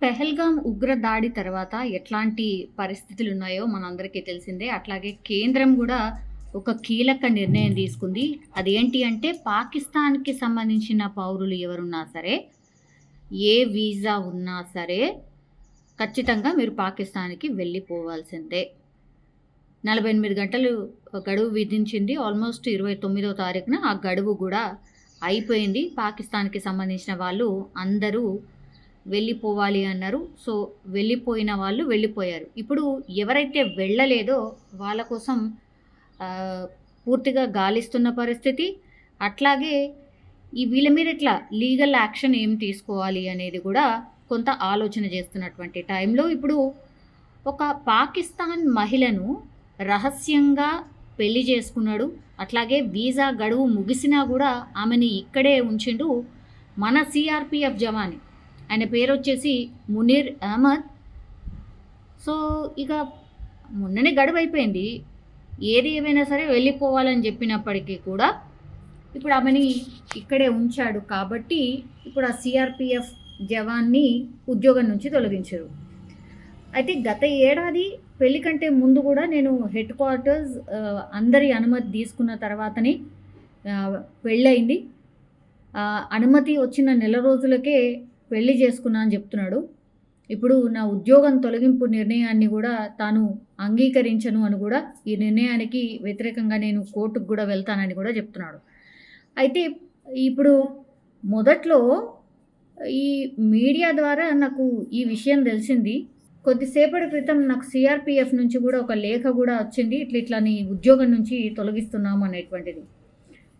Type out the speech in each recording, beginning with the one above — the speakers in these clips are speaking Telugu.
పెహల్గాం ఉగ్ర దాడి తర్వాత ఎట్లాంటి పరిస్థితులు ఉన్నాయో మనందరికీ తెలిసిందే. అట్లాగే కేంద్రం గూడా ఒక కీలక నిర్ణయం తీసుకుంది. అదేంటి అంటే పాకిస్తాన్‌కి సంబంధించిన పౌరులు ఎవరున్నా సరే, ఏ వీసా ఉన్నా సరే, ఖచ్చితంగా మీరు పాకిస్తాన్‌కి వెళ్ళిపోవాల్సిందే. 48 గంటలు గడువు విధించింది. ఆల్మోస్ట్ 29వ తారీఖున ఆ గడువు గూడా అయిపోయింది. పాకిస్తాన్‌కి సంబంధించిన వాళ్ళు అందరూ వెళ్ళిపోవాలి అన్నారు. సో, వెళ్ళిపోయిన వాళ్ళు వెళ్ళిపోయారు. ఇప్పుడు ఎవరైతే వెళ్ళలేదో వాళ్ళ కోసం పూర్తిగా గాలిస్తున్న పరిస్థితి. అట్లాగే వీళ్ళ మీద ఇట్లా లీగల్ యాక్షన్ ఏం తీసుకోవాలి అనేది కూడా కొంత ఆలోచన చేస్తున్నటువంటి టైంలో ఇప్పుడు ఒక పాకిస్తాన్ మహిళను రహస్యంగా పెళ్లి చేసుకున్నాడు. అట్లాగే వీసా గడువు ముగిసినా కూడా ఆమెని ఇక్కడే ఉంచిండు మన సిఆర్పిఎఫ్ జవాన్. ఆయన పేరు వచ్చేసి మునీర్ అహ్మద్. సో ఇక మొన్ననే గడువు అయిపోయింది. ఏది ఏమైనా సరే వెళ్ళిపోవాలని చెప్పినప్పటికీ కూడా ఇప్పుడు ఆమెని ఇక్కడే ఉంచాడు కాబట్టి ఇప్పుడు ఆ సిఆర్పిఎఫ్ జవాన్ని ఉద్యోగం నుంచి తొలగించారు. అయితే గత ఏడాది పెళ్లి కంటే ముందు కూడా నేను హెడ్ క్వార్టర్స్ అందరి అనుమతి తీసుకున్న తర్వాతనే పెళ్ళయింది. అనుమతి వచ్చిన నెల రోజులకే పెళ్లి చేసుకున్నా అని చెప్తున్నాడు. ఇప్పుడు నా ఉద్యోగం తొలగింపు నిర్ణయాన్ని కూడా తాను అంగీకరించను అని కూడా, ఈ నిర్ణయానికి వ్యతిరేకంగా నేను కోర్టుకు కూడా వెళ్తానని కూడా చెప్తున్నాడు. అయితే ఇప్పుడు మొదట్లో ఈ మీడియా ద్వారా నాకు ఈ విషయం తెలిసింది. కొద్దిసేపటి క్రితం నాకు సిఆర్పిఎఫ్ నుంచి కూడా ఒక లేఖ కూడా వచ్చింది. ఇట్లా నీ ఉద్యోగం నుంచి తొలగిస్తున్నాము అనేటువంటిది.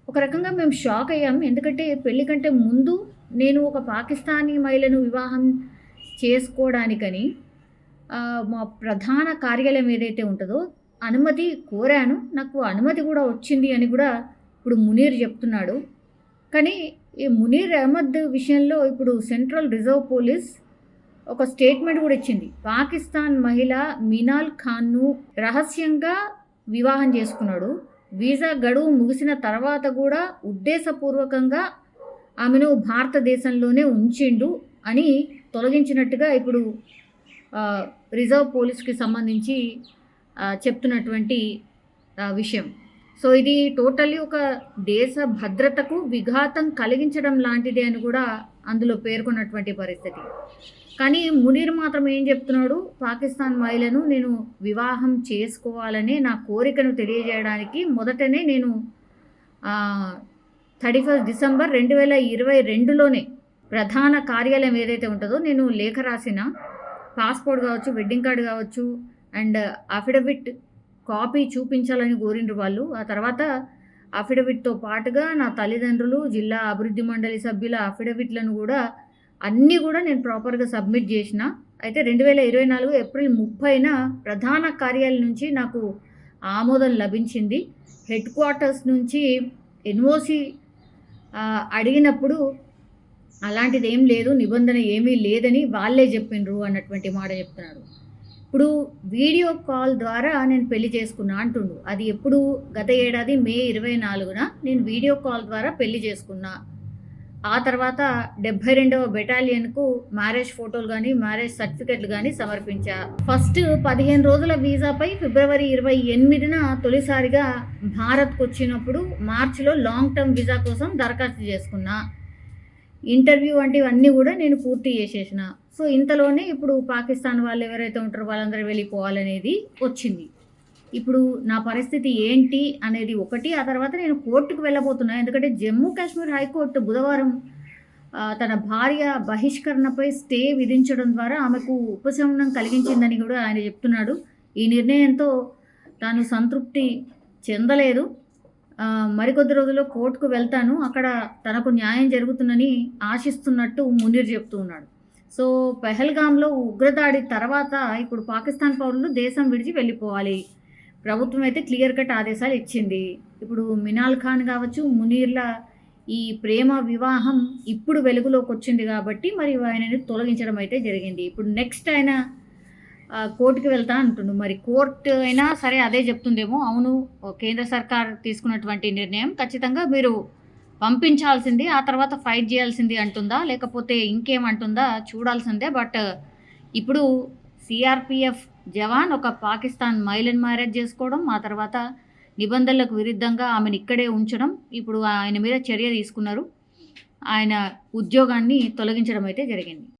ఒక రకంగా మేము షాక్ అయ్యాం. ఎందుకంటే పెళ్లి కంటే ముందు నేను ఒక పాకిస్తానీ మహిళను వివాహం చేసుకోవడానికని మా ప్రధాన కార్యాలయం ఏదైతే ఉంటుందో అనుమతి కోరాను. నాకు అనుమతి కూడా వచ్చింది అని కూడా ఇప్పుడు మునీర్ చెప్తున్నాడు. కానీ ఈ మునీర్ అహ్మద్ విషయంలో ఇప్పుడు సెంట్రల్ రిజర్వ్ పోలీస్ ఒక స్టేట్మెంట్ కూడా ఇచ్చింది. పాకిస్తాన్ మహిళ మినాల్ ఖాన్ను రహస్యంగా వివాహం చేసుకున్నాడు. వీసా గడువు ముగిసిన తర్వాత కూడా ఉద్దేశపూర్వకంగా ఆమెను భారతదేశంలోనే ఉంచిండు అని తొలగించినట్టుగా ఇప్పుడు రిజర్వ్ పోలీస్కి సంబంధించి చెప్తున్నటువంటి విషయం. సో ఇది టోటల్లీ ఒక దేశ భద్రతకు విఘాతం కలిగించడం లాంటిదే అని కూడా అందులో పేర్కొన్నటువంటి పరిస్థితి. కానీ మునీర్ మాత్రం ఏం చెప్తున్నాడు, పాకిస్తాన్ మహిళను నేను వివాహం చేసుకోవాలనే నా కోరికను తెలియజేయడానికి మొదటనే నేను 31 డిసెంబర్ 2022లోనే ప్రధాన కార్యాలయం ఏదైతే ఉంటుందో నేను లేఖ రాసిన, పాస్పోర్ట్ కావచ్చు, వెడ్డింగ్ కార్డు కావచ్చు అండ్ అఫిడవిట్ కాపీ చూపించాలని కోరిండ్రు వాళ్ళు. ఆ తర్వాత అఫిడవిట్తో పాటుగా నా తల్లిదండ్రులు, జిల్లా అభివృద్ధి మండలి సభ్యుల అఫిడవిట్లను కూడా అన్నీ కూడా నేను ప్రాపర్గా సబ్మిట్ చేసిన. అయితే 2024 ఏప్రిల్ 30న ప్రధాన కార్యాలయం నుంచి నాకు ఆమోదం లభించింది. హెడ్ క్వార్టర్స్ నుంచి ఎన్ఓసి అడిగినప్పుడు అలాంటిది ఏం లేదు, నిబంధన ఏమీ లేదని వాళ్ళే చెప్పిండ్రు అన్నటువంటి మాట చెప్తున్నారు. ఇప్పుడు వీడియో కాల్ ద్వారా నేను పెళ్లి చేసుకున్నా అంటుండు. అది ఎప్పుడు? గత ఏడాది మే 24న నేను వీడియో కాల్ ద్వారా పెళ్లి చేసుకున్నా. ఆ తర్వాత 72వ బెటాలియన్కు మ్యారేజ్ ఫోటోలు కానీ మ్యారేజ్ సర్టిఫికెట్లు కానీ సమర్పించా. ఫస్ట్ 15 రోజుల వీసాపై ఫిబ్రవరి 28న తొలిసారిగా భారత్కు వచ్చినప్పుడు మార్చిలో లాంగ్ టర్మ్ వీసా కోసం దరఖాస్తు చేసుకున్నా. ఇంటర్వ్యూ వంటివన్నీ కూడా నేను పూర్తి చేసేసిన. సో ఇంతలోనే ఇప్పుడు పాకిస్తాన్ వాళ్ళు ఎవరైతే ఉంటారో వాళ్ళందరూ వెళ్ళిపోవాలనేది వచ్చింది. ఇప్పుడు నా పరిస్థితి ఏంటి అనేది ఒకటి. ఆ తర్వాత నేను కోర్టుకు వెళ్ళబోతున్నా. ఎందుకంటే జమ్మూ కాశ్మీర్ హైకోర్టు బుధవారం తన భార్య బహిష్కరణపై స్టే విధించడం ద్వారా ఆమెకు ఉపశమనం కలిగించిందని కూడా ఆయన చెప్తున్నాడు. ఈ నిర్ణయంతో తాను సంతృప్తి చెందలేదు. మరికొద్ది రోజుల్లో కోర్టుకు వెళ్తాను, అక్కడ తనకు న్యాయం జరుగుతుందని ఆశిస్తున్నట్టు మునీర్ చెప్తూ ఉన్నాడు. సో పెహల్గాంలో ఉగ్రదాడి తర్వాత ఇప్పుడు పాకిస్తాన్ పౌరులు దేశం విడిచి వెళ్ళిపోవాలి. ప్రభుత్వం అయితే క్లియర్ కట్ ఆదేశాలు ఇచ్చింది. ఇప్పుడు మినాల్ ఖాన్ కావచ్చు, మునీర్ల ఈ ప్రేమ వివాహం ఇప్పుడు వెలుగులోకి వచ్చింది కాబట్టి మరి ఆయనని తొలగించడం అయితే జరిగింది. ఇప్పుడు నెక్స్ట్ ఆయన కోర్టుకి వెళ్తా అంటుండు. మరి కోర్టు అయినా సరే అదే చెప్తుందేమో, అవును కేంద్ర సర్కార్ తీసుకున్నటువంటి నిర్ణయం ఖచ్చితంగా మీరు పంపించాల్సింది, ఆ తర్వాత ఫైట్ జేయాల్సింది అంటుందా? లేకపోతే ఇంకేమంటుందా చూడాల్సిందే. బట్ ఇప్పుడు సీఆర్‌పీఎఫ్ జవాన్ ఒక పాకిస్తాన్ మహిళను మ్యారేజ్ జేసుకోవడం, ఆ తర్వాత నిబంధనలకు విరుద్ధంగా ఆమెను ఇక్కడే ఉంచడం, ఇప్పుడు ఆయన మీద చర్య తీసుకున్నారు. ఆయన ఉద్యోగాన్ని తొలగించడం అయితే జరిగింది.